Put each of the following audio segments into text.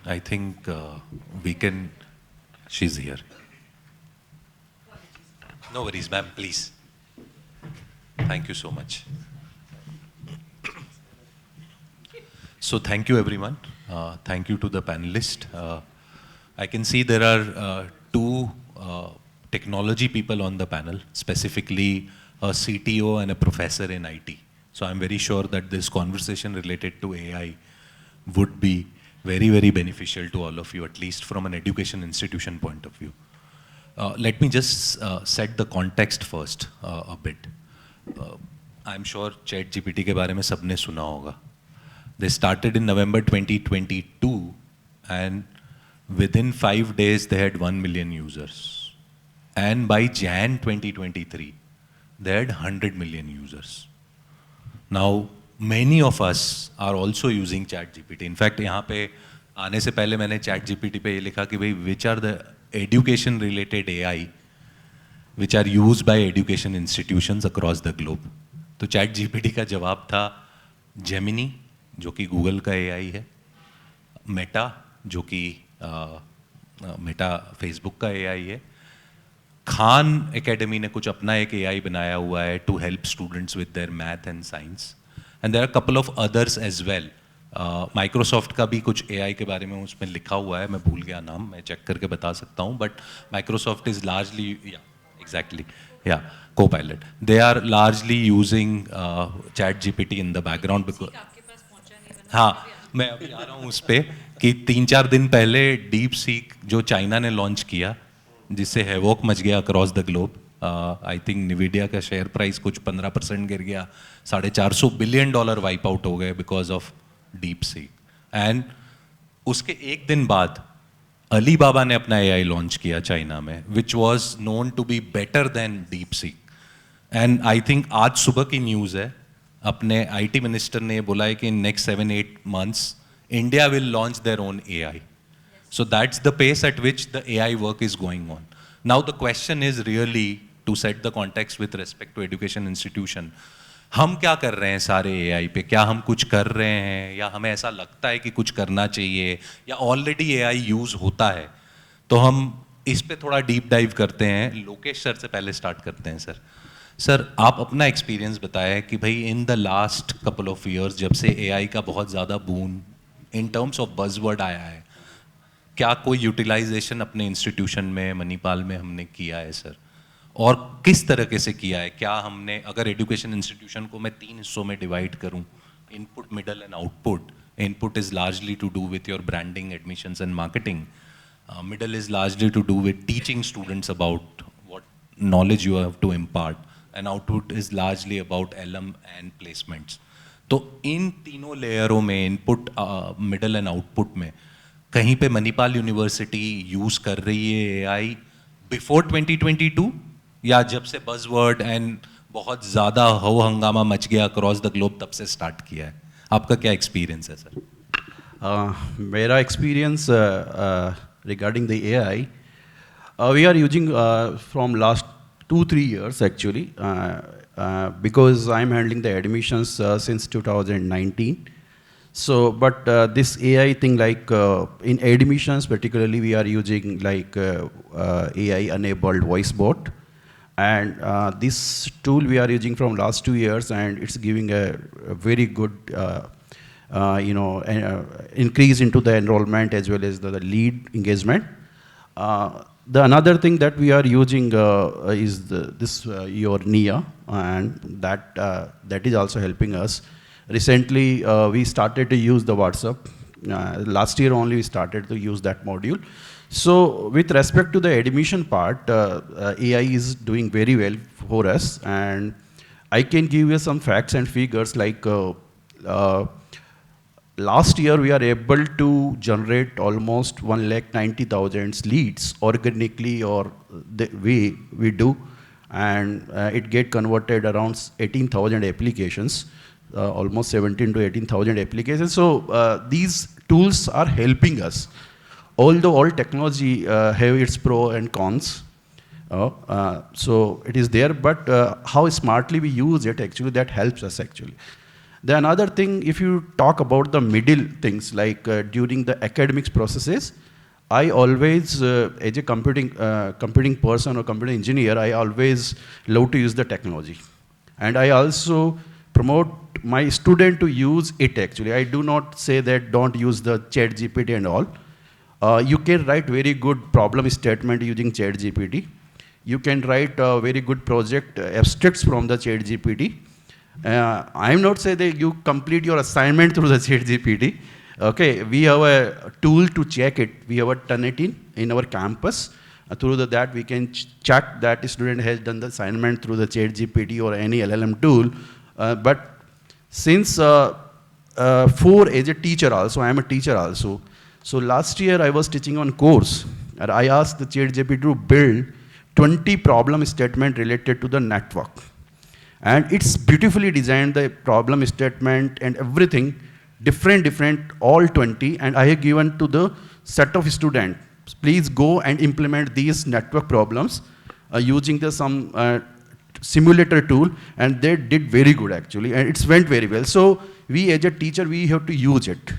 I think we can. She's here. No worries, ma'am, please. Thank you so much. So thank you, everyone. Thank you to the panelists. I can see there are two technology people on the panel, specifically a CTO and a professor in IT. So I'm very sure that this conversation related to AI would be very, very beneficial to all of you, at least from an education institution point of view. Let me just set the context first a bit. I'm sure ChatGPT के बारे में सबने सुना होगा. They started in November 2022, and within 5 days they had 1 million users. And by Jan 2023, they had 100 million users. Now, many of us are also using ChatGPT. In fact, यहाँ पे आने से पहले मैंने ChatGPT पे ये लिखा कि भाई which are the education related AI which are used by education institutions across the globe. तो ChatGPT का जवाब था Gemini, जो कि गूगल का AI है, मेटा, जो कि मेटा फेसबुक का AI है, खान एकेडमी ने कुछ अपना एक AI बनाया हुआ है to help students with their math and science, and there are couple of others as well. Microsoft का भी कुछ AI के बारे में उसमें लिखा हुआ है, मैं भूल गया नाम, मैं चेक करके बता सकता हूँ, but Microsoft is largely exactly, yeah, Copilot. They are largely using ChatGPT in the background because हाँ, मैं अभी आ रहा हूँ उस पे कि 3-4 दिन पहले डीप सीक जो चाइना ने लॉन्च किया, जिससे हैवॉक मच गया across the globe. I think Nvidia का शेयर प्राइस कुछ 15% गिर गया, $450 बिलियन वाइप आउट हो गए because of deep seek. And उसके एक दिन बाद अलीबाबा ने अपना AI लॉन्च किया चाइना में, which was known to be better than DeepSeek. And I think आज सुबह की न्यूज़ है, अपने IT मिनिस्टर ने बोला है कि in next 7-8 months India will launch their own AI. So that's the pace at which the AI work is going on. Now the question is really to set the context with respect to education institution. हम क्या कर रहे हैं सारे AI पे? क्या हम कुछ कर रहे हैं या हमें ऐसा लगता है कि कुछ करना चाहिए या ऑलरेडी AI यूज़ होता है? तो हम इस पे थोड़ा डीप डाइव करते हैं. लोकेश सर से पहले स्टार्ट करते हैं. सर आप अपना एक्सपीरियंस बताएं कि भाई in the last couple of years जब से AI का बहुत ज़्यादा boom in terms of buzzword आया है, क्या कोई यूटिलाइजेशन अपने इंस्टीट्यूशन में मणिपाल में हमने किया है सर, और किस तरीके से किया है? क्या हमने, अगर एजुकेशन इंस्टीट्यूशन को मैं 3 हिस्सों में डिवाइड करूं, input, middle and output. Input is largely to do with your branding, admissions and marketing. Middle is largely to do with teaching students about what knowledge you have to impart, and output is largely about alum and placements. तो इन तीनों लेयरों में, input, middle and output में, कहीं पे Manipal university use कर रही है AI बिफोर 2022 या जब से बज़वर्ड एंड बहुत ज़्यादा हो हंगामा मच गया अक्रॉस द ग्लोब तब से स्टार्ट किया है? आपका क्या एक्सपीरियंस है सर? मेरा experience regarding the AI, we are using from last 2-3 years actually, because I'm handling the admissions since 2019. So, but this AI thing, like in admissions particularly, we are using like AI-enabled voice bot, and this tool we are using from last 2 years, and it's giving a very good, increase into the enrollment as well as the lead engagement. The another thing that we are using is your Nia, and that is also helping us. Recently, we started to use the WhatsApp. Last year only we started to use that module. So with respect to the admission part, AI is doing very well for us, and I can give you some facts and figures like last year we are able to generate almost 1,90,000 leads organically, or the way we do, and it get converted around 18,000 applications. Almost 17 to 18,000 applications. So these tools are helping us. Although all technology have its pro and cons, so it is there. But how smartly we use it, actually, that helps us actually. The another thing, if you talk about the middle things, like during the academics processes, I always, as a computing person or computer engineer, I always love to use the technology. And I also promote my student to use it actually. I do not say that don't use the chat GPT and all. You can write very good problem statement using chat GPT. You can write very good project abstracts from the chat GPT. I'm not saying that you complete your assignment through the chat GPT. Okay, we have a tool to check it. We have a Turnitin in our campus. Through that, we can check that the student has done the assignment through the chat GPT or any LLM tool. But since for as a teacher also, I am a teacher also. So last year I was teaching on course, and I asked the chat GPT to build 20 problem statement related to the network. And it's beautifully designed, the problem statement and everything, different, all 20, and I have given to the set of students. Please go and implement these network problems using the some simulator tool, and they did very good actually, and it went very well. So we as a teacher, we have to use it.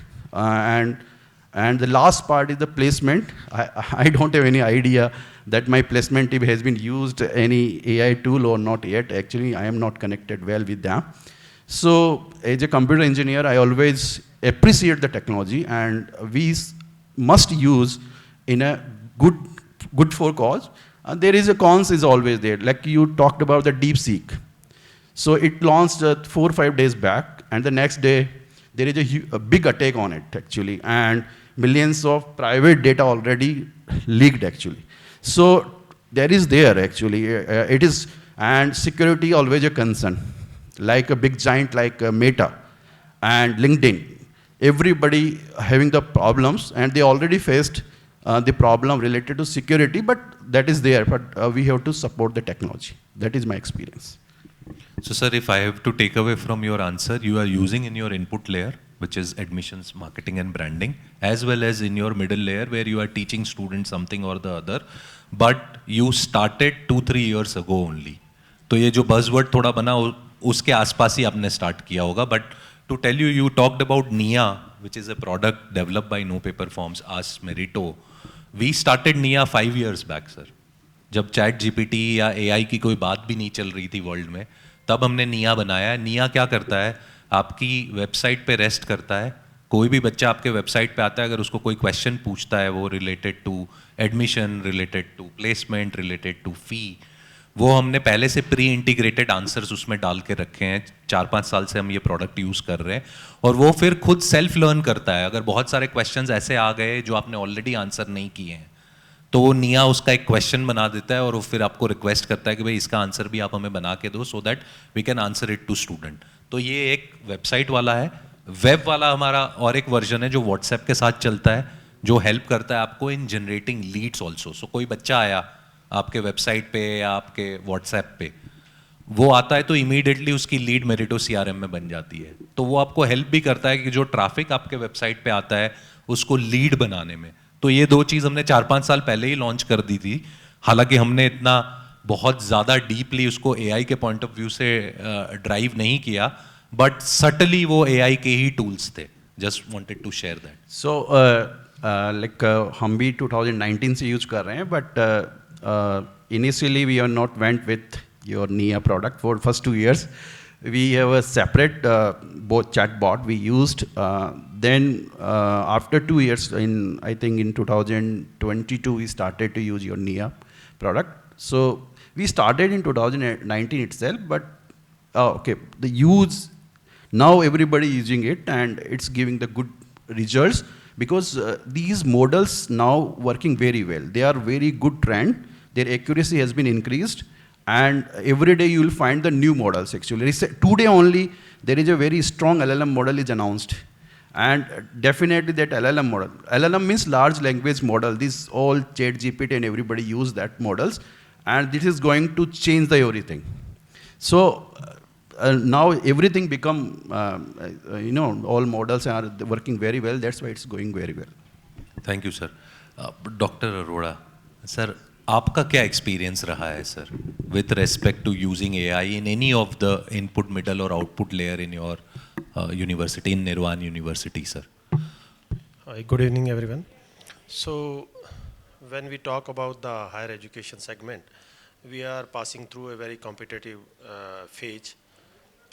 And the last part is the placement. I don't have any idea that my placement team has been used any AI tool or not yet. Actually, I am not connected well with them. So as a computer engineer, I always appreciate the technology, and we must use in a good for cause. There is a cons is always there. Like you talked about the DeepSeek. So it launched 4 or 5 days back, and the next day there is a big attack on it actually, and millions of private data already leaked actually. So there is there actually, it is, and security always a concern. Like a big giant like Meta and LinkedIn, everybody having the problems, and they already faced the problem related to security, but that is there, but we have to support the technology. That is my experience. So sir, if I have to take away from your answer, you are using in your input layer, which is admissions, marketing and branding, as well as in your middle layer where you are teaching students something or the other, but you started 2-3 years ago only. तो ये जो buzzword थोड़ा बना उसके आसपास ही आपने start किया होगा, but to tell you, you talked about NIA, which is a product developed by No Paper Forms, Ask Merito. We started NIA 5 years back, sir. जब चैट जीपीटी या AI की कोई बात भी नहीं चल रही थी वर्ल्ड में, तब हमने निया बनाया. निया क्या करता है, आपकी वेबसाइट पे रेस्ट करता है. कोई भी बच्चा आपके वेबसाइट पे आता है, अगर उसको कोई क्वेश्चन पूछता है, वो related to admission, related to placement, related to fee, वो हमने पहले से प्री इंटीग्रेटेड आंसर्स उसमें डाल के रखे हैं. 4-5 साल से हम ये प्रोडक्ट यूज़ कर रहे हैं, और वो फिर खुद सेल्फ लर्न करता है. अगर बहुत सारे क्वेश्चंस ऐसे आ गए जो आपने ऑलरेडी आंसर नहीं किए हैं, तो वो निया उसका एक क्वेश्चन बना देता है, और वो फिर आपको रिक्वेस्ट करता है कि भाई इसका आंसर भी आप हमें बना के दो, so that we can answer it to student. तो ये एक वेबसाइट वाला है. वेब वाला हमारा और एक वर्जन है जो व्हाट्सएप के साथ चलता है, जो हेल्प करता है आपको इन जनरेटिंग लीड्स ऑल्सो. सो कोई बच्चा आया आपके वेबसाइट पे या आपके व्हाट्सएप पे, वो आता है तो इमीडिएटली उसकी लीड मेरिटो CRM में बन जाती है. तो वो आपको हेल्प भी करता है कि जो ट्रैफिक आपके वेबसाइट पे आता है उसको लीड बनाने में. तो ये 2 चीज़ हमने 4-5 साल पहले ही लॉन्च कर दी थी. हालांकि हमने इतना बहुत ज़्यादा डीपली उसको AI के पॉइंट ऑफ व्यू से ड्राइव नहीं किया, बट सटली वो AI के ही टूल्स थे. Just wanted to share that. So like हम भी 2019 से यूज कर रहे हैं, but initially we are not went with your निया product for first 2 years. We have a separate both chatbot we used. Then after 2 years, I think in 2022, we started to use your NIA product. So we started in 2019 itself, but okay, the use, now everybody using it, and it's giving the good results, because these models now working very well. They are very good trend. Their accuracy has been increased. And every day you will find the new models actually. Today only there is a very strong LLM model is announced. And definitely that LLM model. LLM means large language model. This all ChatGPT and everybody use that models. And this is going to change the everything. So now everything become, all models are working very well. That's why it's going very well. Thank you, sir. Dr. Arora, sir, आपका क्या experience रहा है sir with respect to using AI in any of the input, middle और output layer in your university in Nirvan University, sir. Hi, good evening, everyone. So, when we talk about the higher education segment, we are passing through a very competitive phase,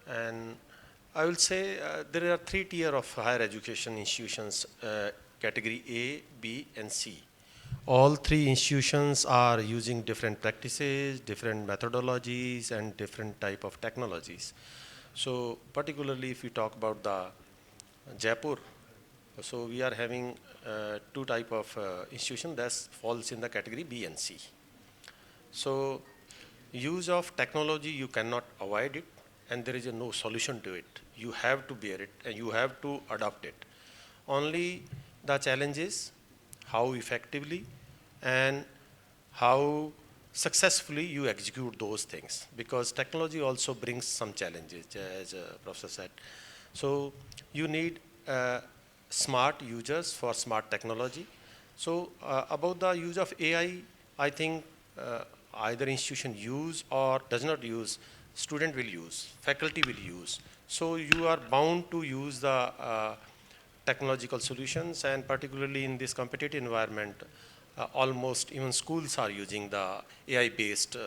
and I will say there are three tier of higher education institutions: category A, B, and C. All three institutions are using different practices, different methodologies, and different type of technologies. So, particularly if we talk about the Jaipur, so we are having two type of institution that falls in the category B and C. So use of technology, you cannot avoid it, and there is no solution to it. You have to bear it and you have to adopt it. Only the challenge is how effectively and how successfully you execute those things, because technology also brings some challenges, as Professor said. So you need smart users for smart technology. So about the use of AI, I think either institution use or does not use, student will use, faculty will use. So you are bound to use the technological solutions, and particularly in this competitive environment, almost even schools are using the AI-based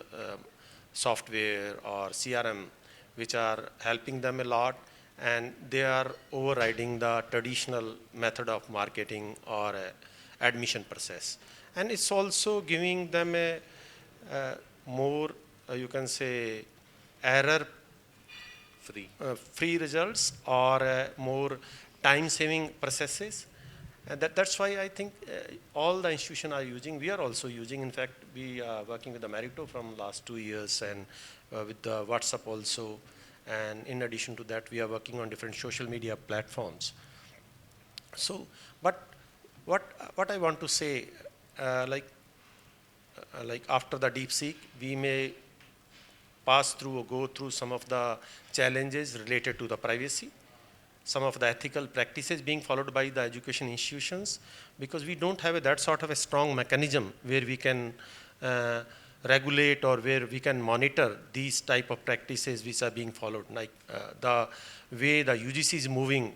software or CRM, which are helping them a lot, and they are overriding the traditional method of marketing or admission process. And it's also giving them a more, you can say, error-free results or more time-saving processes. And that's why I think all the institutions are using. We are also using. In fact, we are working with the Merito from last 2 years, and with the WhatsApp also. And in addition to that, we are working on different social media platforms. So, but what I want to say, like after the DeepSeek, we may pass through or go through some of the challenges related to the privacy, some of the ethical practices being followed by the education institutions, because we don't have that sort of a strong mechanism where we can regulate or where we can monitor these type of practices which are being followed, like the way the UGC is moving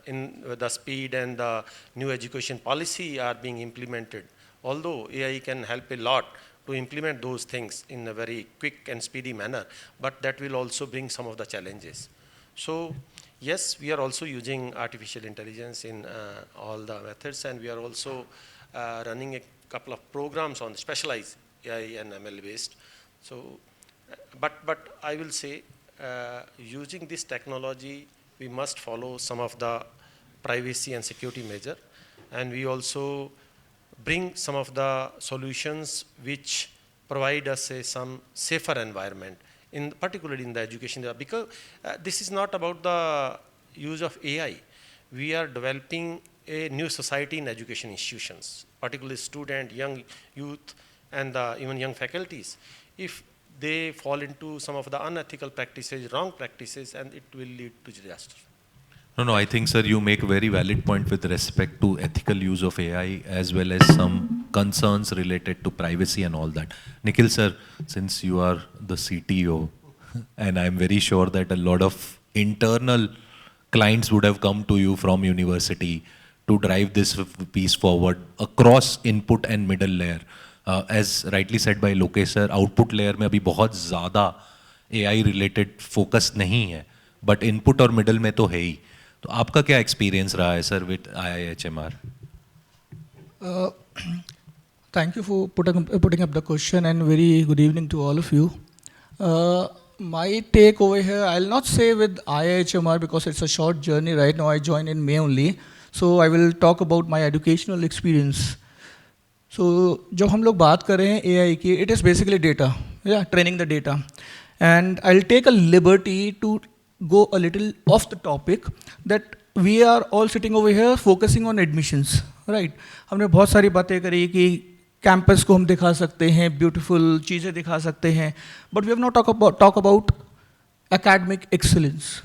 in the speed and the new education policy are being implemented. Although AI can help a lot to implement those things in a very quick and speedy manner, but that will also bring some of the challenges. So yes, we are also using artificial intelligence in all the methods, and we are also running a couple of programs on specialized AI and ML based. So, but I will say, using this technology, we must follow some of the privacy and security measure, and we also bring some of the solutions which provide us some safer environment, particularly in the education, because this is not about the use of AI. We are developing a new society in education institutions, particularly student, young youth, and even young faculties. If they fall into some of the unethical practices, wrong practices, and it will lead to disaster. No, I think, sir, you make a very valid point with respect to ethical use of AI as well as some concerns related to privacy and all that. Nikhil, sir, since you are the CTO, and I'm very sure that a lot of internal clients would have come to you from university to drive this piece forward across input and middle layer. As rightly said by Lokesh sir, output layer में अभी बहुत ज़्यादा AI related focus नहीं है, but input और middle में तो है ही. तो आपका क्या experience रहा है sir with IIHMR? Thank you for putting up the question, and very good evening to all of you. My take over here, I'll not say with IIHMR because it's a short journey right now. I joined in May only, so I will talk about my educational experience. So जब हम लोग बात कर रहे हैं AI की, it is basically data, yeah, training the data, and I'll take a liberty to go a little off the topic that we are all sitting over here focusing on admissions, right? हमने बहुत सारी बातें करी कि campus को हम दिखा सकते हैं, ब्यूटीफुल चीज़ें दिखा सकते हैं, but we have not talk about academic excellence.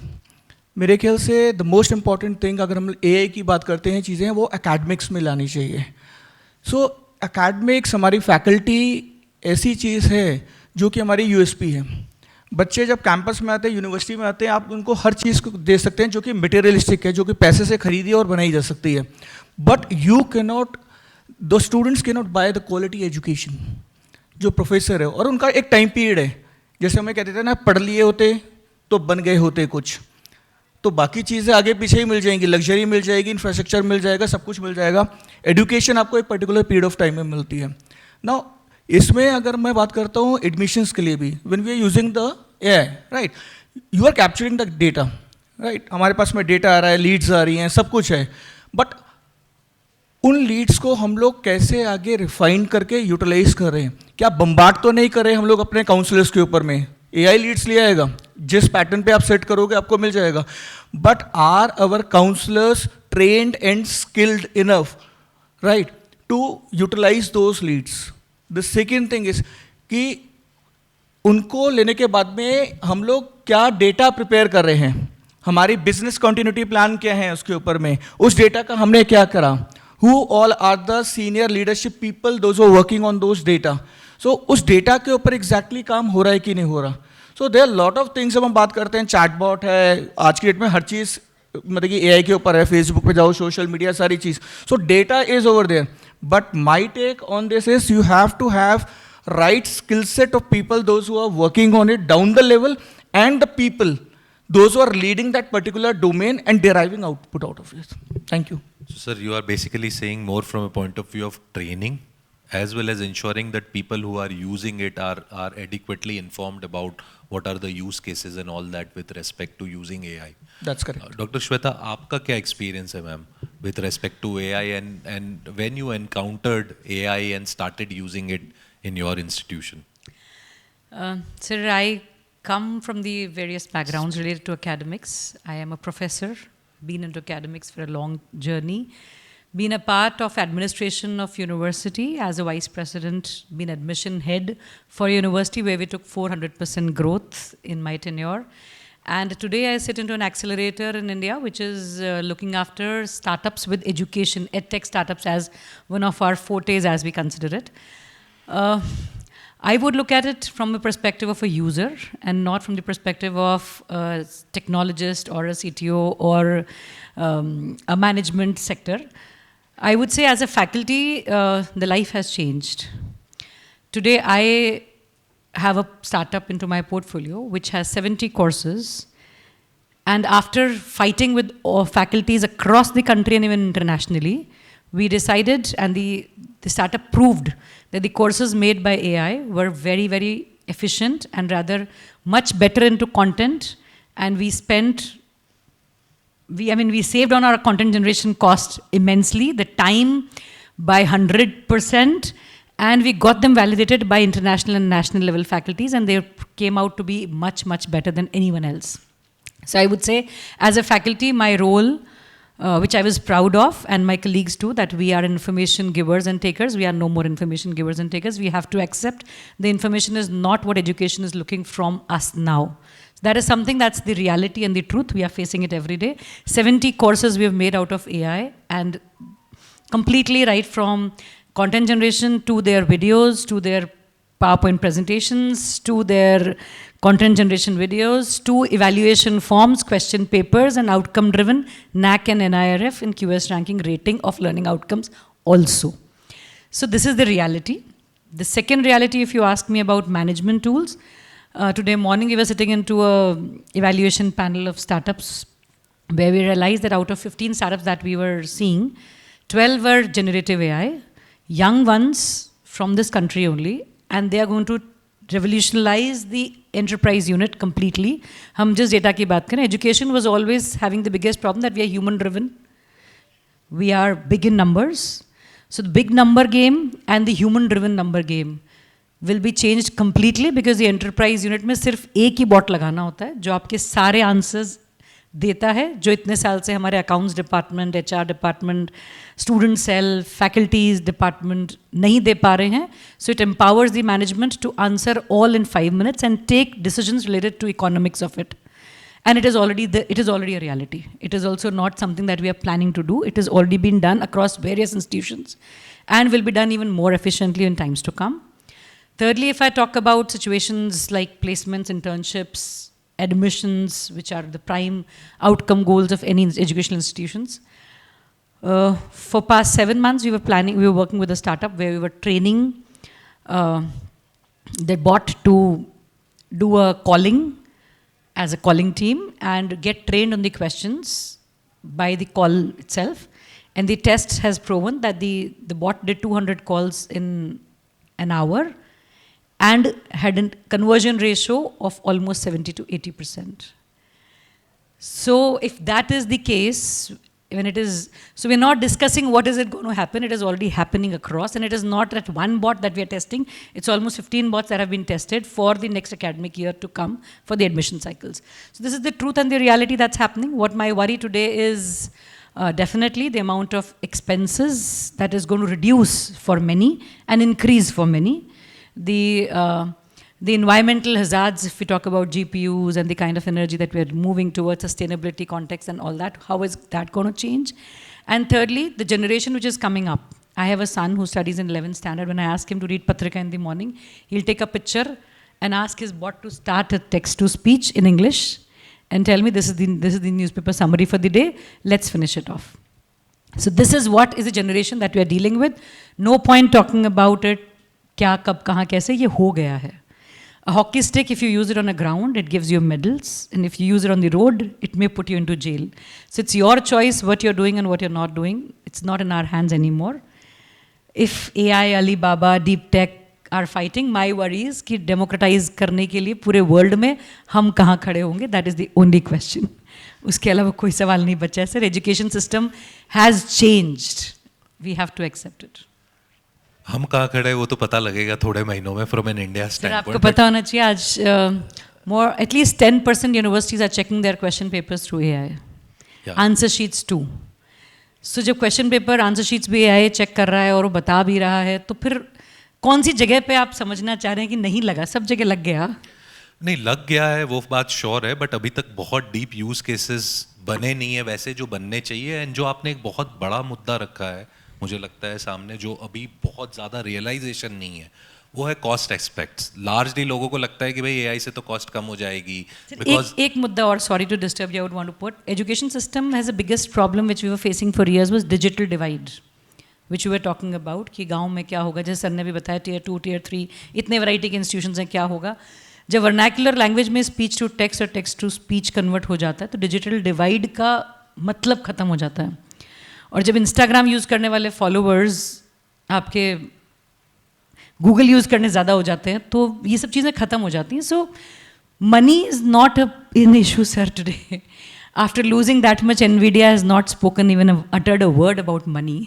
मेरे ख्याल से द मोस्ट इम्पॉर्टेंट थिंग अगर हम AI की बात करते हैं चीज़ें वो एकेडमिक्स में लानी चाहिए. सो एकेडमिक्स हमारी फैकल्टी ऐसी चीज़ है जो कि हमारी USP है. बच्चे जब कैंपस में आते हैं, यूनिवर्सिटी में आते हैं, आप उनको हर चीज़ को दे सकते हैं जो कि मटेरियलिस्टिक है, जो कि पैसे से खरीदी और बनाई जा सकती है. But you can not, the students can not by the quality education. जो प्रोफेसर है, और उनका एक टाइम पीरियड है, जैसे हमें कहते थे ना, पढ़ लिए होते तो बन गए होते कुछ, तो बाकी चीज़ें आगे पीछे ही मिल जाएंगी, लग्जरी मिल जाएगी, इंफ्रास्ट्रक्चर मिल जाएगा, सब कुछ मिल जाएगा. एजुकेशन आपको एक पर्टिकुलर पीरियड ऑफ टाइम में मिलती है. नाउ इसमें अगर मैं बात करता हूँ एडमिशन्स के लिए भी, when we are using the AI, right, you are capturing the data, right. हमारे पास में डेटा आ रहा है, लीड्स आ रही हैं, सब कुछ है, बट उन लीड्स को हम लोग कैसे आगे रिफाइन करके यूटिलाइज कर रहे हैं. क्या बम्बार्ड तो नहीं कर रहे हम लोग अपने काउंसलर्स के ऊपर में. एआई लीड्स ले आएगा, जिस पैटर्न पे आप सेट करोगे आपको मिल जाएगा. But are our counsellors trained and skilled enough, right, to utilise those leads. The second thing is कि उनको लेने के बाद में हम लोग क्या डेटा प्रिपेयर कर रहे हैं, हमारी बिजनेस कंटिन्यूटी प्लान क्या है उसके ऊपर में, उस डेटा का हमने क्या करा, who all are the senior leadership people, those who are working on those data. So उस डेटा के ऊपर exactly काम हो रहा है कि नहीं हो रहा. So there are lot of things. जब हम बात करते हैं, चैटबॉट है, आज की डेट में हर चीज़ मतलब कि एआई के ऊपर है, फेसबुक पे जाओ, सोशल मीडिया, सारी चीज़. So data is over there, but my take on this is you have to have right skill set of people, those who are working on it down the level, and the people, those who are leading that particular domain and deriving output out of it. Thank you. So, sir, you are basically saying more from a point of view of training, as well as ensuring that people who are using it are adequately informed about what are the use cases and all that with respect to using AI. That's correct. Dr. Shweta, आपका क्या experience है ma'am with respect to AI, and when you encountered AI and started using it in your institution? Sir, I come from the various backgrounds related to academics. I am a professor, been into academics for a long journey, been a part of administration of university as a vice president, been admission head for university where we took 400% growth in my tenure. And today I sit into an accelerator in India which is looking after startups with education, edtech startups as one of our fortes as we consider it. I would look at it from the perspective of a user and not from the perspective of a technologist or a CTO or a management sector. I would say as a faculty, the life has changed. Today I have a startup into my portfolio which has 70 courses, and after fighting with faculties across the country and even internationally, we decided, and the startup proved that the courses made by AI were very, very efficient and rather much better into content, and we saved on our content generation cost immensely, the time by 100%, and we got them validated by international and national level faculties, and they came out to be much, much better than anyone else. So I would say, as a faculty, my role, which I was proud of, and my colleagues too, that we are information givers and takers. We are no more information givers and takers. We have to accept the information is not what education is looking from us now. So that is something that's the reality and the truth. We are facing it every day. 70 courses we have made out of AI, and completely right from content generation to their videos, to their PowerPoint presentations, to their content generation videos, to evaluation forms, question papers, and outcome-driven NAC and NIRF in QS ranking rating of learning outcomes also. So this is the reality. The second reality, if you ask me about management tools, today morning we were sitting into a evaluation panel of startups where we realized that out of 15 startups that we were seeing, 12 were generative AI, young ones from this country only, and they are going to revolutionize the enterprise unit completely. हम जिस data की बात करें, education was always having the biggest problem that we are human driven. We are big in numbers. So the big number game and the human driven number game will be changed completely, because the enterprise unit में सिर्फ एक ही bot लगाना होता है जो आपके सारे answers देता है, जो इतने साल से हमारे accounts department, HR department, student cell, faculties department नहीं दे पा रहे हैं. So it empowers the management to answer all in 5 minutes and take decisions related to economics of it. And it is already a reality. It is also not something that we are planning to do. It has already been done across various institutions and will be done even more efficiently in times to come. Thirdly, if I talk about situations like placements, internships, admissions, which are the prime outcome goals of any educational institutions, for past 7 months, we were working with a startup where we were training the bot to do a calling as a calling team and get trained on the questions by the call itself. And the test has proven that the bot did 200 calls in an hour and had a conversion ratio of almost 70 to 80%. So if that is the case, when it is, so we're not discussing what is it going to happen, it is already happening across, and it is not that one bot that we are testing, it's almost 15 bots that have been tested for the next academic year to come for the admission cycles. So this is the truth and the reality that's happening. What my worry today is definitely the amount of expenses that is going to reduce for many and increase for many. The environmental hazards, if we talk about GPUs and the kind of energy that we're moving towards, sustainability context and all that, how is that going to change? And thirdly, the generation which is coming up. I have a son who studies in 11th standard. When I ask him to read Patrika in the morning, he'll take a picture and ask his bot to start a text-to-speech in English and tell me this is the newspaper summary for the day, let's finish it off. So this is what is the generation that we are dealing with. No point talking about it, kya, kab, kahan, kaise, ye ho gaya hai. A hockey stick, if you use it on a ground, it gives you medals. And if you use it on the road, it may put you into jail. So it's your choice what you're doing and what you're not doing. It's not in our hands anymore. If AI, Alibaba, deep tech are fighting, my worry is कि democratize करने के लिए पूरे world में हम कहाँ खड़े होंगे? That is the only question. उसके अलावा कोई सवाल नहीं बचा है. Sir, education system has changed. We have to accept it. हम कहाँ खड़े हैं वो तो पता लगेगा थोड़े महीनों में from an India standpoint. आपको पता होना चाहिए आज more at least 10% universities are checking their question papers through AI. Yeah. Answer sheets too. So जब question paper answer sheets भी AI check कर रहा है और वो बता भी रहा है तो फिर कौन सी जगह पे आप समझना चाह रहे हैं कि नहीं लगा, सब जगह लग गया? नहीं लग गया है वो बात श्योर है, बट अभी तक बहुत डीप यूज केसेस बने नहीं है वैसे जो बनने चाहिए. एंड जो आपने एक बहुत बड़ा मुद्दा रखा है मुझे लगता है सामने, जो अभी बहुत ज़्यादा रियलाइजेशन नहीं है, वो है कॉस्ट एस्पेक्ट्स. लार्जली लोगों को लगता है कि भाई एआई से तो कॉस्ट कम हो जाएगी. एक मुद्दा और, sorry to disturb you, I would want to put, education system has a biggest problem which we were facing for years was digital divide, which we were talking about कि गांव में क्या होगा, जैसे सर ने भी बताया टियर 2 टियर 3 इतने वैरायटी के इंस्टीट्यूशंस हैं, क्या होगा जब वर्नैकुलर लैंग्वेज में स्पीच टू टेक्स्ट और टेक्स्ट टू स्पीच कन्वर्ट हो जाता है तो डिजिटल डिवाइड का मतलब ख़त्म हो जाता है. और जब इंस्टाग्राम यूज़ करने वाले फॉलोअर्स आपके गूगल यूज़ करने ज़्यादा हो जाते हैं तो ये सब चीज़ें ख़त्म हो जाती हैं. So money is not in issue sir today. After losing that much Nvidia has not spoken even uttered a word about money.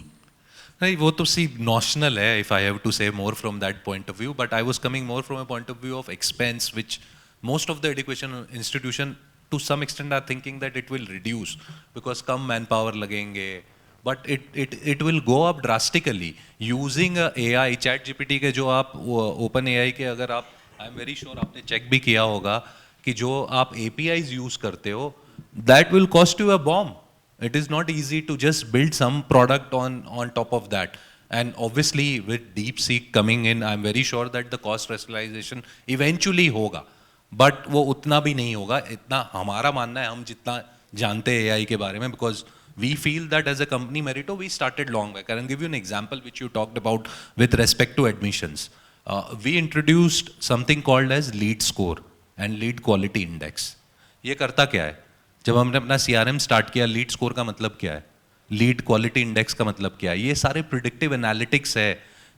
नहीं वो तो सी नॉशनल है, if I have to say more from that point of view, but I was coming more from a point of view of expense which most of the education institution to some extent are thinking that it will reduce because come manpower लगेंगे, but it will go up drastically using a AI. chat GPT के जो आप open AI के अगर आप, I am very sure आपने check भी किया होगा कि जो आप APIs use करते हो that will cost you a bomb. It is not easy to just build some product on top of that. And obviously with DeepSeek coming in, I am very sure that the cost rationalization eventually होगा. But वो उतना भी नहीं होगा इतना हमारा मानना है, हम जितना जानते हैं एआई के बारे में, because we feel that as a company Merito we started long back. I can give you an example which you talked about with respect to admissions. We introduced something called as lead score and lead quality index. ये करता क्या है? जब हमने अपना CRM start किया, lead score का मतलब क्या है, लीड क्वालिटी इंडेक्स का मतलब क्या है, ये सारे प्रिडिक्टिव एनालिटिक्स है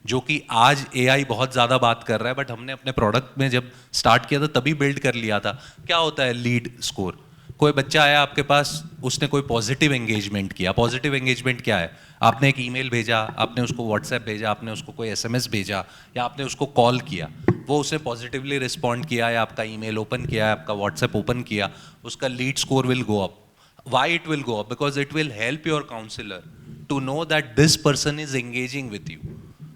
जो कि आज AI बहुत ज़्यादा बात कर रहा है, बट हमने अपने प्रोडक्ट में जब स्टार्ट किया था तभी बिल्ड कर लिया था. क्या होता है लीड स्कोर? कोई बच्चा आया आपके पास, उसने कोई पॉजिटिव एंगेजमेंट किया. पॉजिटिव एंगेजमेंट क्या है? आपने एक ईमेल भेजा, आपने उसको व्हाट्सएप भेजा, आपने उसको कोई SMS भेजा या आपने उसको कॉल किया, वो उसने पॉजिटिवली रिस्पॉन्ड किया है, आपका ईमेल ओपन किया है, आपका व्हाट्सएप ओपन किया, उसका lead score will go up. Why it will go up? Because it will help your counselor to know that this person is engaging with you.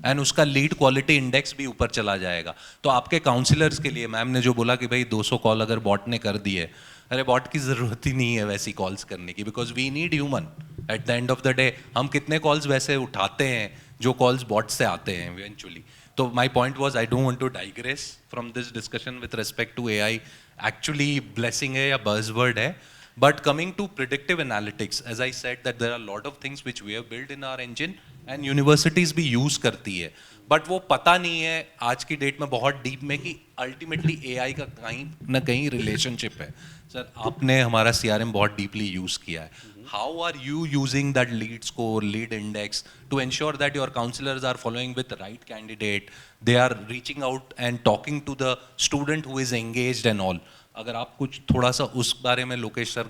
And उसका lead quality index भी ऊपर चला जाएगा. तो आपके counsellors के लिए मैम ने जो बोला कि भाई 200 कॉल अगर बॉट ने कर दी है, अरे बॉट की ज़रूरत ही नहीं है वैसी कॉल्स करने की, because we need human. At the end of the day हम कितने कॉल्स वैसे उठाते हैं जो कॉल्स बॉट से आते हैं इवेंचुअली. तो my point was I don't want to digress from this discussion with respect to AI. Actually blessing है या बज़वर्ड है. But coming to predictive analytics, as I said that there are a lot of things which we have built in our engine and universities भी use करती है. But वो पता नहीं है आज की डेट में बहुत डीप में कि ultimately AI का कहीं ना कहीं relationship है. सर आपने हमारा CRM बहुत deeply use किया है. How are you using that lead score, lead index to ensure that your counselors are following with the right candidate, they are reaching out and talking to the student who is engaged and all. अगर आप कुछ थोड़ा सा उस बारे में Lokesh sir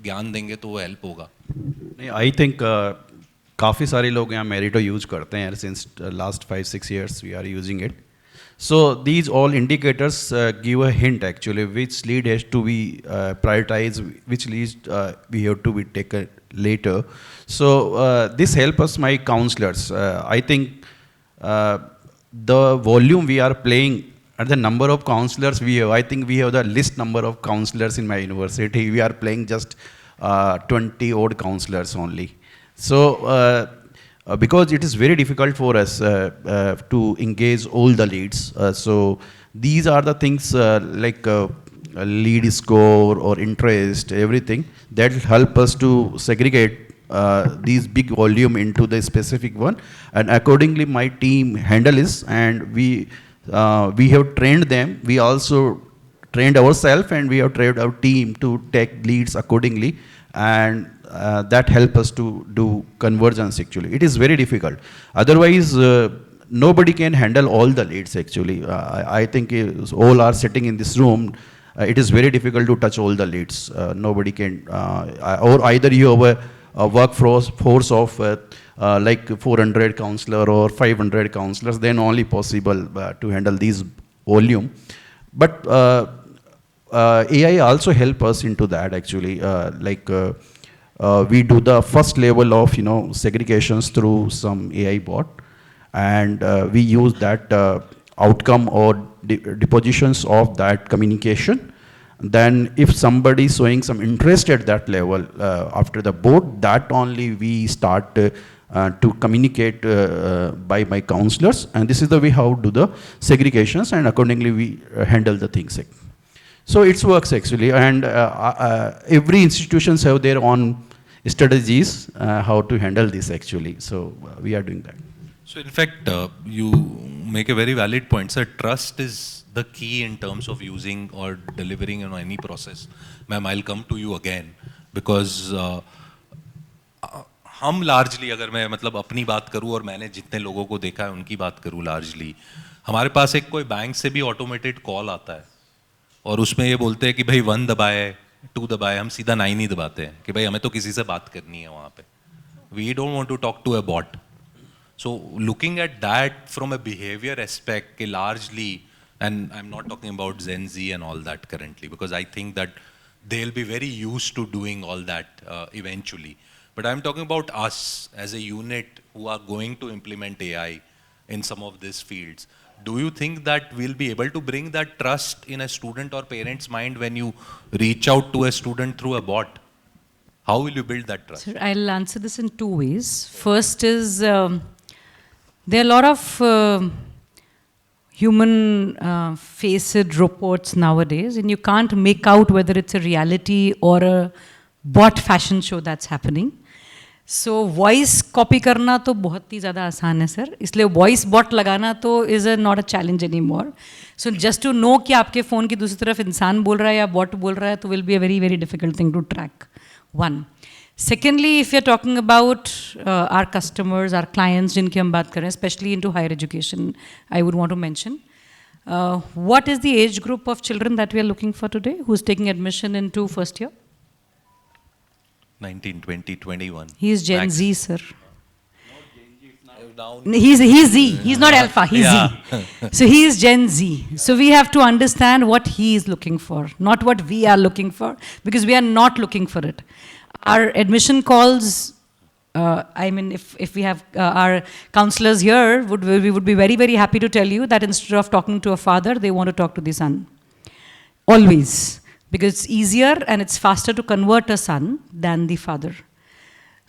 ज्ञान देंगे तो वो हेल्प होगा. नहीं, आई थिंक काफ़ी सारे लोग यहाँ मेरिटो यूज करते हैं. Since last 5-6 years we are using it. So these all indicators give a hint actually which lead has to be prioritized, which lead we have to be taken later. So this help us my counselors. I think the volume we are playing and the number of counselors we have, I think we have the least number of counselors in my university. We are playing just 20 odd counselors only. So because it is very difficult for us to engage all the leads. So these are the things like lead score or interest, everything that will help us to segregate these big volume into the specific one, and accordingly my team handle this, and we have trained them. We also trained ourselves and we have trained our team to take leads accordingly, and that help us to do convergence actually. It is very difficult. Otherwise, nobody can handle all the leads actually. I think all are sitting in this room. It is very difficult to touch all the leads. Nobody can, or either you have a workforce of like 400 counselor or 500 counselors, then only possible to handle these volume. But AI also help us into that actually. We do the first level of segregations through some AI bot, and we use that outcome or depositions of that communication. Then if somebody is showing some interest at that level after the bot, that only we start to communicate by my counselors, and this is the way how do the segregations, and accordingly we handle the things. So it works actually, and every institutions have their own strategies how to handle this actually. So we are doing that. So in fact, you make a very valid point, sir. Trust is the key in terms of using or delivering any process. Ma'am, I'll come to you again because हम largely, अगर मैं मतलब अपनी बात करूँ और मैंने जितने लोगों को देखा है उनकी बात करूँ largely, हमारे पास एक कोई बैंक से भी ऑटोमेटेड कॉल आता है और उसमें ये बोलते हैं कि भाई 1 दबाए 2 दबाए, हम सीधा 9 ही दबाते हैं कि भाई हमें तो किसी से बात करनी है वहाँ पे. We don't want to talk to a bot. So looking at that from a behavior aspect, कि largely, and I'm not talking about Gen Z and all that currently, because I think that they'll be very used to doing all that eventually. But I'm talking about us as a unit who are going to implement AI in some of these fields. Do you think that we'll be able to bring that trust in a student or parent's mind when you reach out to a student through a bot? How will you build that trust? Sir, I'll answer this in 2 ways. First is there are a lot of human-faced reports nowadays, and you can't make out whether it's a reality or a bot fashion show that's happening. So voice copy करना तो बहुत ही ज़्यादा आसान है sir, इसलिए voice bot लगाना तो is not a challenge anymore. So just to know कि आपके फ़ोन की दूसरी तरफ इंसान बोल रहा है या bot बोल रहा है तो will be a very very difficult thing to track. One. Secondly, if you're talking about our customers, our clients जिनकी हम बात कर रहे हैं, especially into higher education, I would want to mention. What is the age group of children that we are looking for today who's taking admission into first year? 19, 20, 21. He is Gen Max. Z, sir. Now, He's Z. He's not alpha. He's Yeah. Z. So he is Gen Z. So we have to understand what he is looking for, not what we are looking for, because we are not looking for it. Our admission calls, I mean, if we have our counselors here, we would be very, very happy to tell you that instead of talking to a father, they want to talk to the son. Always. Because it's easier and it's faster to convert a son than the father.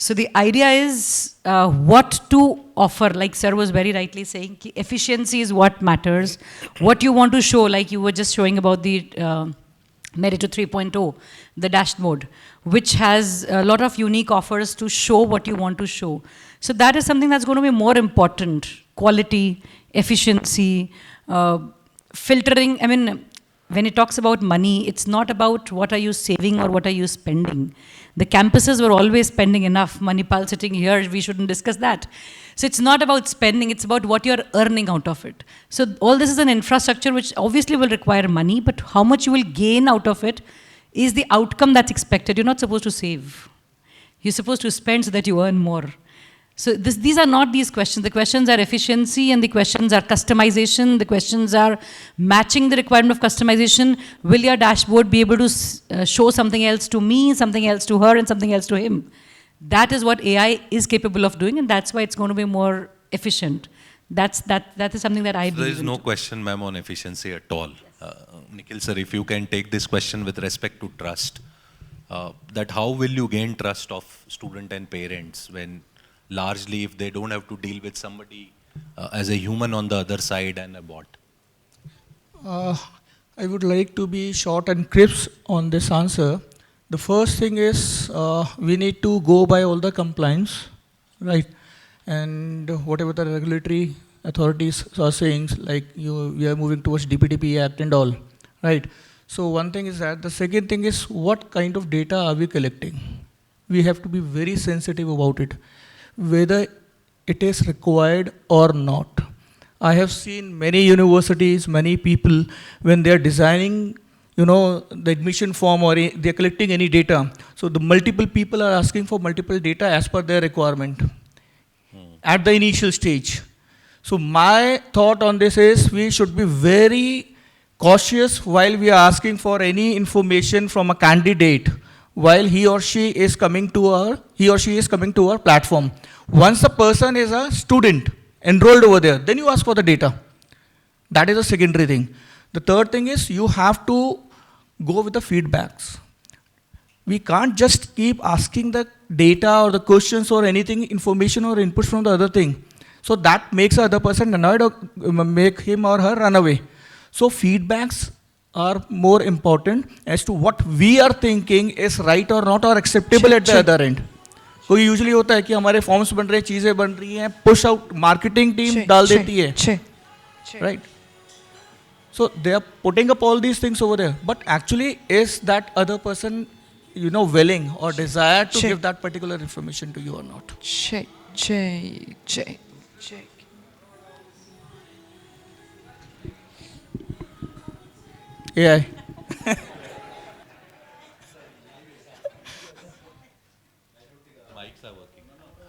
So the idea is what to offer, like sir was very rightly saying, ki efficiency is what matters. What you want to show, like you were just showing about the Merito 3.0, the dashboard, which has a lot of unique offers to show what you want to show. So that is something that's going to be more important. Quality, efficiency, filtering. I mean, when it talks about money, it's not about what are you saving or what are you spending. The campuses were always spending enough. Manipal sitting here, we shouldn't discuss that. So it's not about spending, it's about what you're earning out of it. So all this is an infrastructure which obviously will require money, but how much you will gain out of it is the outcome that's expected. You're not supposed to save. You're supposed to spend so that you earn more. So these are not these questions. The questions are efficiency and the questions are customization. The questions are matching the requirement of customization. Will your dashboard be able to show something else to me, something else to her, and something else to him? That is what AI is capable of doing, and that's why it's going to be more efficient. That is something that I believe in. There is no question, ma'am, on efficiency at all. Nikhil sir, if you can take this question with respect to trust, that how will you gain trust of student and parents when largely if they don't have to deal with somebody as a human on the other side and a bot? I would like to be short and crisp on this answer. The first thing is we need to go by all the compliance, right? And whatever the regulatory authorities are saying, like we are moving towards DPDP Act and all, right? So one thing is that. The second thing is what kind of data are we collecting? We have to be very sensitive about it, whether it is required or not. I have seen many universities, many people, when they are designing, the admission form or they are collecting any data. So the multiple people are asking for multiple data as per their requirement at the initial stage. So my thought on this is we should be very cautious while we are asking for any information from a candidate while he or she is coming to our platform. Once the person is a student enrolled over there, then you ask for the data. That is a secondary thing. The third thing is you have to go with the feedbacks. We can't just keep asking the data or the questions or anything, information or inputs from the other thing. So that makes the other person annoyed or make him or her run away. So feedbacks are more important as to what we are thinking is right or not or acceptable at the other end. So usually होता है कि हमारे forms बन रहे हैं, चीजें बन रही हैं, push out marketing team डाल देती है, right? So they are putting up all these things over there, but actually is that other person, willing or desire to give that particular information to you or not? Check. AI.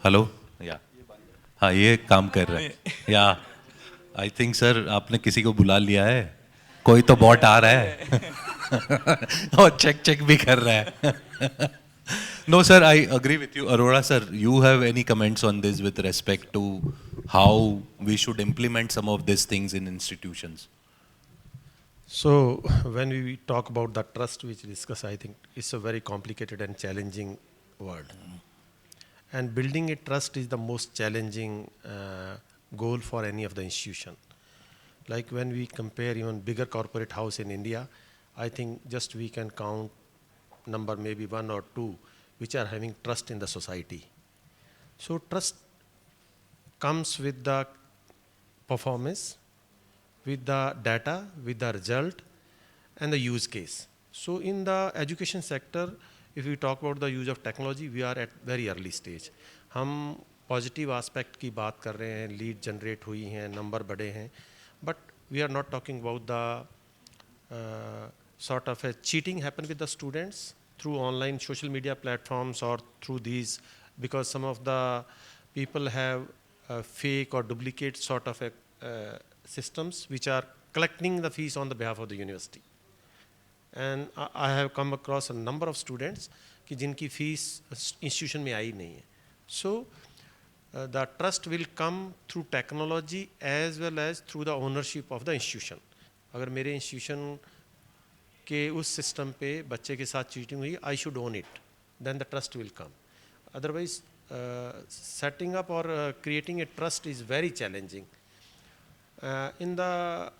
Hello या हाँ ये काम कर रहा है या I think sir आपने किसी को बुला लिया है, कोई तो बॉट आ रहा है और चेक भी कर रहा है. No sir, I agree with you. Arora sir, you have any comments on this with respect to how we should implement some of these things in institutions? So when we talk about the trust which we discuss, I think it's a very complicated and challenging word. And building a trust is the most challenging goal for any of the institution. Like when we compare even bigger corporate house in India, I think just we can count number maybe 1 or 2 which are having trust in the society. So trust comes with the performance, with the data, with the result, and the use case. So in the education sector, if we talk about the use of technology, we are at very early stage. हम positive aspect की बात कर रहे हैं, lead generate हुई हैं, number बढ़े हैं, but we are not talking about the sort of a cheating happen with the students through online social media platforms or through these, because some of the people have fake or duplicate sort of systems which are collecting the fees on the behalf of the university. And I have come across a number of students कि जिनकी fees institution में आई नहीं है. So the trust will come through technology as well as through the ownership of the institution. अगर मेरे institution के उस system पे बच्चे के साथ cheating हुई, I should own it. Then the trust will come. Otherwise, setting up or creating a trust is very challenging. In the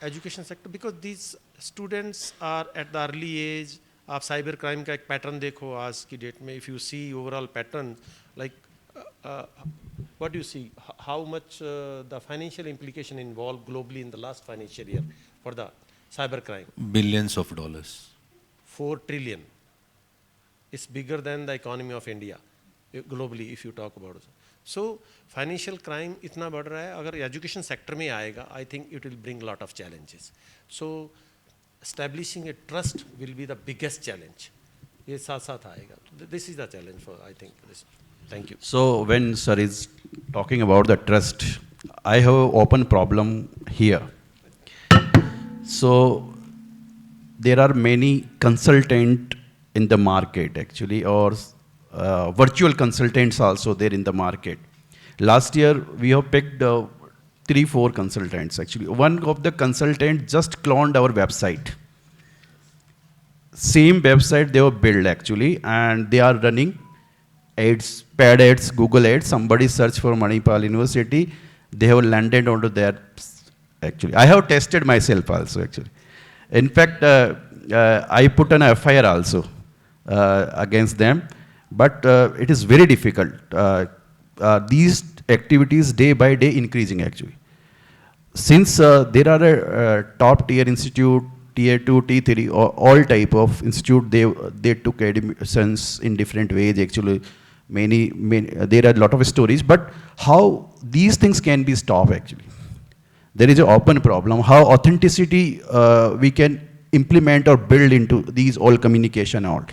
education sector, because these students are at the early age. आप cyber crime का एक pattern देखो आज की date में, if you see overall pattern, like what do you see? How much the financial implication involved globally in the last financial year for the cyber crime? Billions of dollars. 4 trillion. It's bigger than the economy of India globally if you talk about it. So financial crime इतना बढ़ रहा है, अगर education sector में आएगा, I think it will bring lot of challenges. So establishing a trust will be the biggest challenge. ये साथ साथ आएगा. This is the challenge for, I think, this. Thank you. So when sir is talking about the trust, I have an open problem here. So there are many consultants in the market actually, or virtual consultants also there in the market. Last year we have picked 3-4 consultants actually. One of the consultants just cloned our website. Same website they have built actually, and they are running ads, paid ads, Google ads. Somebody search for Manipal University, they have landed onto there actually. I have tested myself also actually. In fact, I put an FIR also against them, but it is very difficult. These activities day by day increasing actually. Since there are a top tier institute, tier 2, tier 3, all type of institute, they took admissions in different ways actually. Many, there are a lot of stories, but how these things can be stopped actually. There is an open problem, how authenticity we can implement or build into these all communication all.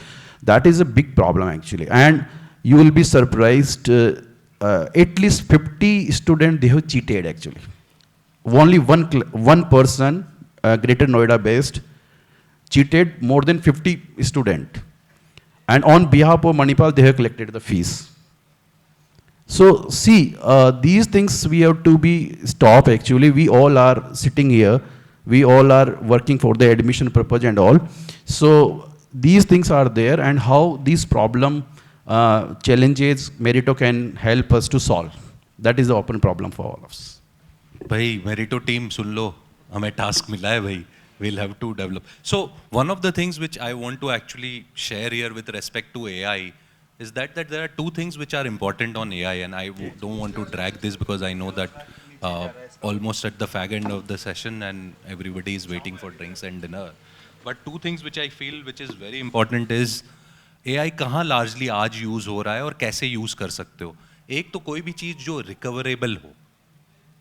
That is a big problem actually. And you will be surprised, at least 50 students, they have cheated actually. Only one person, Greater Noida based, cheated more than 50 students. And on behalf of Manipal, they have collected the fees. So see, these things we have to be stopped actually. We all are sitting here. We all are working for the admission purpose and all. So these things are there, and how these problem challenges Merito can help us to solve. That is the open problem for all of us. भाई Merito team सुन लो, हमें task मिला है भाई. We'll have to develop. So one of the things which I want to actually share here with respect to AI is that there are two things which are important on AI, and I don't want to drag this because I know that almost at the fag end of the session and everybody is waiting for drinks and dinner. But two things which I feel which is very important is AI कहाँ largely आज use हो रहा है और कैसे use कर सकते हो. एक तो कोई भी चीज़ जो recoverable हो,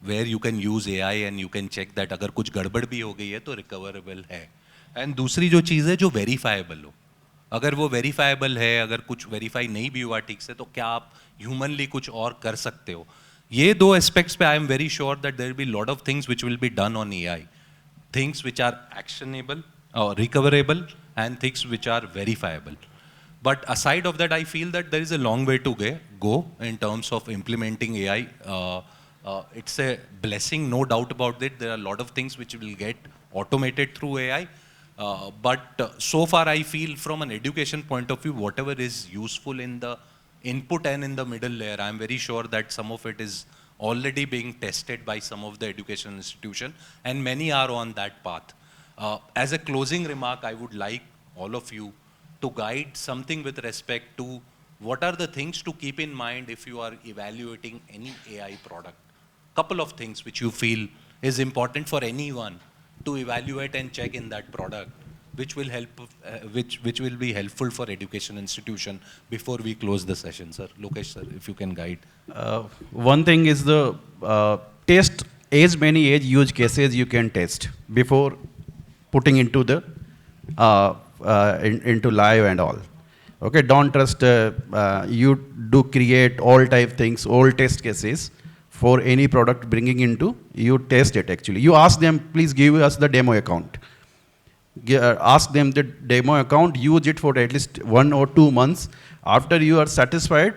where you can use AI and you can check that अगर कुछ गड़बड़ भी हो गई है तो recoverable है. And दूसरी जो चीज़ है जो verifiable हो, अगर वो verifiable है, अगर कुछ verify नहीं भी हुआ ठीक से, तो क्या आप humanly कुछ और कर सकते हो. ये दो aspects पे I am very sure that there will be lot of things which will be done on AI. Things which are actionable or recoverable and things which are verifiable. But aside of that, I feel that there is a long way to go in terms of implementing AI. It's a blessing, no doubt about it. There are a lot of things which will get automated through AI. But so far, I feel from an education point of view, whatever is useful in the input and in the middle layer, I'm very sure that some of it is already being tested by some of the education institution, and many are on that path. As a closing remark, I would like all of you to guide something with respect to what are the things to keep in mind if you are evaluating any AI product. Couple of things which you feel is important for anyone to evaluate and check in that product, which will help, which will be helpful for education institution before we close the session, sir. Lokesh, sir, if you can guide. One thing is the test as many edge use cases you can test before putting into the into live and all. Okay, don't trust. You do create all type things, all test cases for any product bringing into. You test it actually. You ask them, please give us the demo account. Ask them the demo account. Use it for at least 1 or 2 months. After you are satisfied,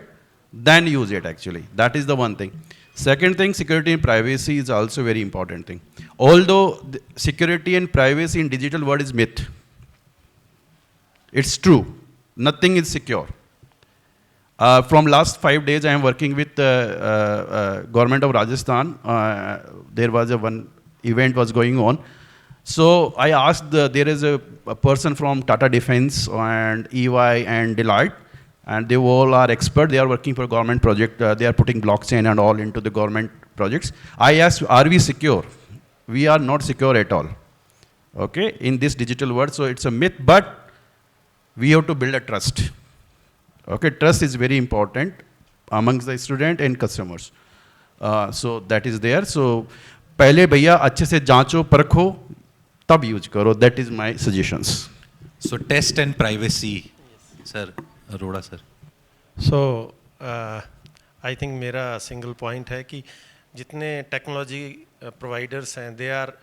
then use it actually. That is the one thing. Second thing, security and privacy is also very important thing. Although security and privacy in digital world is myth. It's true. Nothing is secure. From last 5 days, I am working with government of Rajasthan. There was one event was going on. So I asked, there is a person from Tata Defense and EY and Deloitte, and they all are expert. They are working for government project. They are putting blockchain and all into the government projects. I asked, are we secure? We are not secure at all. Okay, in this digital world, so it's a myth, but we have to build a trust. Okay, trust is very important amongst the student and customers. So that is there. So पहले भैया अच्छे से जांचो परखो तब use करो. That is my suggestions. So test and privacy, sir, Arora sir. So I think मेरा single point है कि जितने technology providers हैं, they are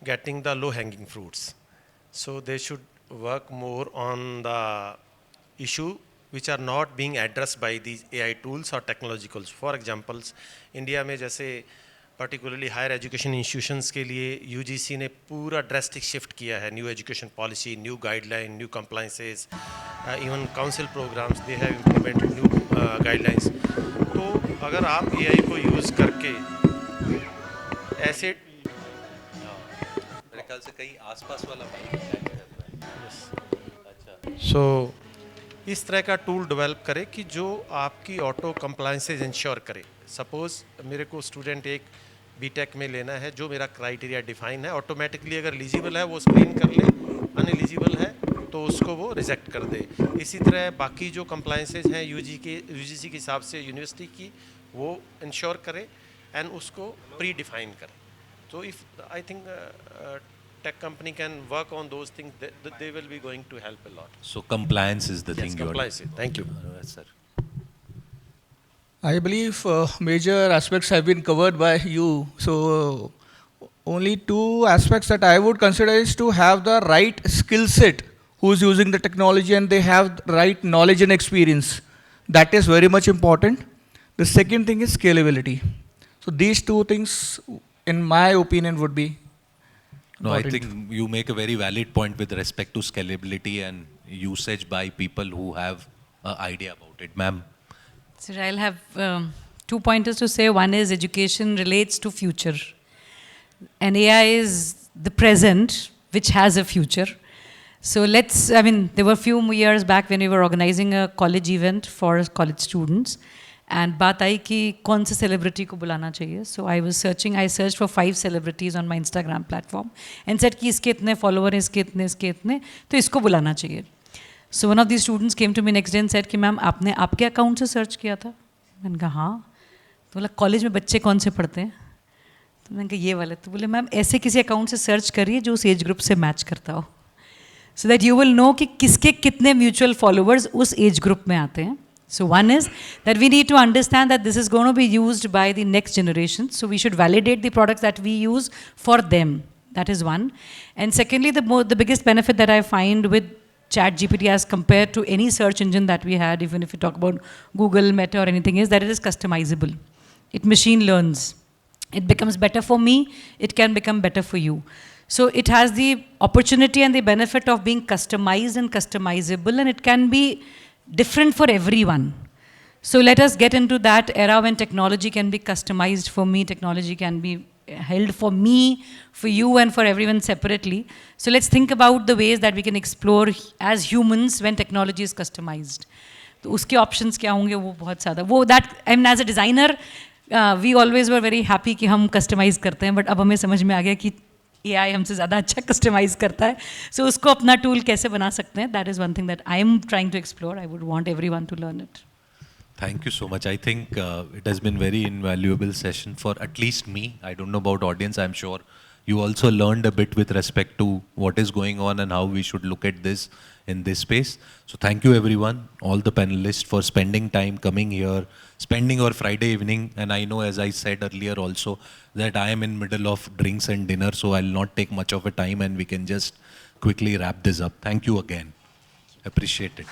getting the low hanging fruits. So they should work more on the issue which are not being addressed by these AI tools or technologicals. For examples, India में जैसे particularly higher education institutions के लिए UGC ने पूरा drastic shift किया है, new education policy, new guideline, new compliances, even council programs, they have implemented new guidelines. तो अगर आप AI को use करके ऐसे मेरे ख्याल से कहीं आसपास वाला माइक सो इस तरह का टूल डेवलप करे कि जो आपकी ऑटो कंप्लायंसेस इंश्योर करे. सपोज मेरे को स्टूडेंट एक बीटेक में लेना है, जो मेरा क्राइटेरिया डिफाइन है, ऑटोमेटिकली अगर एलिजिबल है वो स्क्रीन कर ले, अनएलिजिबल है तो उसको वो रिजेक्ट कर दे. इसी तरह बाकी जो कंप्लायंसेस हैं यूजीसी के हिसाब से यूनिवर्सिटी की, वो इंश्योर करे एंड उसको प्री डिफाइन करे. So if I think tech company can work on those things, they will be going to help a lot. So compliance is the Yes, thing. compliance. Thank you. Sir. I believe major aspects have been covered by you. So only two aspects that I would consider is to have the right skill set who's using the technology and they have the right knowledge and experience. That is very much important. The second thing is scalability. So these two things, in my opinion, would be No, I important. think you make a very valid point with respect to scalability and usage by people who have an idea about it. Ma'am. Sir, I'll have 2 pointers to say. One is education relates to future. And AI is the present, which has a future. So there were a few years back when we were organizing a college event for college students. And बात आई कि कौन से celebrity को बुलाना चाहिए. So I searched for 5 celebrities on my Instagram platform and said कि इसके इतने follower हैं, इसके इतने, तो इसको बुलाना चाहिए. So one of these students came to me next day and said कि मैम आपने आपके account से search किया था? मैंने कहा हाँ. तो बोला कॉलेज में बच्चे कौन से पढ़ते हैं? तो मैंने कहा ये वाले. तो बोले मैम ऐसे किसी account से search करिए जो उस age group से match करता हो. So that you will know कि किसके कितने mutual followers उस age group में आते हैं. So one is that we need to understand that this is going to be used by the next generation. So we should validate the products that we use for them. That is one. And secondly, the biggest benefit that I find with ChatGPT as compared to any search engine that we had, even if you talk about Google, Meta or anything, is that it is customizable. It machine learns. It becomes better for me. It can become better for you. So it has the opportunity and the benefit of being customized and customizable, and it can be different for everyone. So let us get into that era when technology can be customized for me, technology can be held for me, for you and for everyone separately. So let's think about the ways that we can explore as humans when technology is customized. तो उसके options क्या होंगे वो बहुत ज़्यादा. वो that I mean as a designer, we always were very happy कि हम customize करते हैं, but अब हमें समझ में आ गया कि AI हमसे ज़्यादा अच्छा customize करता है. So उसको अपना tool कैसे बना सकते हैं? That is one thing that I am trying to explore. I would want everyone to learn it. Thank you so much. I think it has been very invaluable session for at least me. I don't know about audience. I'm sure you also learned a bit with respect to what is going on and how we should look at this in this space. So thank you everyone, all the panelists for spending time coming here, spending our Friday evening. And I know, as I said earlier also, that I am in middle of drinks and dinner, so I'll not take much of a time and we can just quickly wrap this up. Thank you again. Appreciate it.